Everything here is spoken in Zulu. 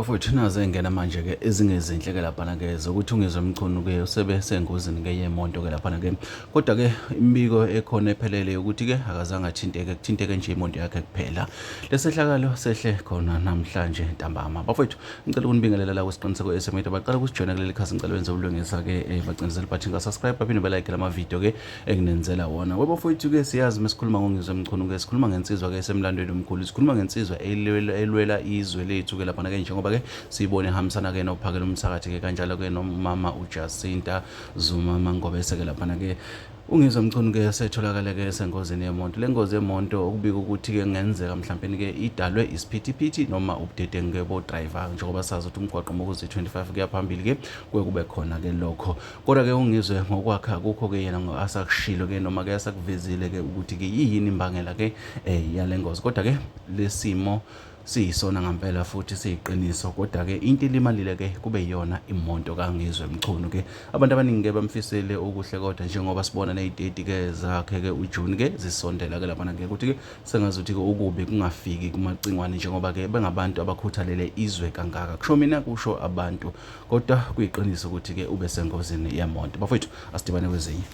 Futhi nazo engena manje-ke ezingezinhle-ke laphana-ke zokuthi ungizwe emchunu-ke usebe sengozini-ke yemonto-ke laphana-ke. Kodwa-ke imibiko ekhona ephelele yokuthi-ke akazange athinteke, kuthinteke nje imoto yakhe kuphela. Lesehlakalo sehle khona namhlanje ntambama. Bafowethu, ngicela ukunibingelela la kwisiqiniseko esemedia. Baqala ukusijoyina kuleli khasi, ngicela wenze ulungisa-ke bagcinizele button ka-subscribe, baphinde belike lama video-ke enginenzela wona. Bafowethu-ke siyazi mesikhuluma ngongizwe emchunu-ke sikhuluma ngensizwa-ke esemlandweni omkhulu. Sikhuluma ngensizwa elwela izwe lethu-ke laphana-ke njengoba-ke siyibone ihambisana-ke nophakela umsakathi-ke kanjalo-ke nomama uJacinta Zuma Mangobese-ke laphana-ke. Ungizwe mchunu-ke setholakala-ke sengozini yemonto. Le ngozi yemonto okubika ukuthi-ke kungenzeka mhlampeni-ke idalwe isiphithiphithi noma ubudedengu bo-driver, njengoba sazi ukuthi umgwaqo mokuze 25 kuya phambili-ke kuye kube khona-ke lokho. Kodwa-ke ungizwe ngokwakhe akukho-ke yena asakushilo-ke noma-ke asakuvezile-ke ukuthi-ke yini imbangela-ke yale ngozi. Kodwa-ke lesimo siyisona ngampela futhi siyiqiniso, kodwa-ke into ilimalile-ke kube yiyona imoto kaNgizwe Mchunu-ke. Abantu abaningi-ke bamfisele okuhle, kodwa njengoba sibona ney'teti-ke zakhe-ke uJune-ke zisondela-ke laphana-ke ukuthi-ke sengazuthi-ke ukubi kungafiki kumacingwane, njengoba-ke bengabantu abakhuthalele izwe kangaka. Kusho mina, kusho abantu, kodwa kuyiqiniso ukuthi-ke ube sengozini yemonto. Bafowethu, asidibane kwezinye.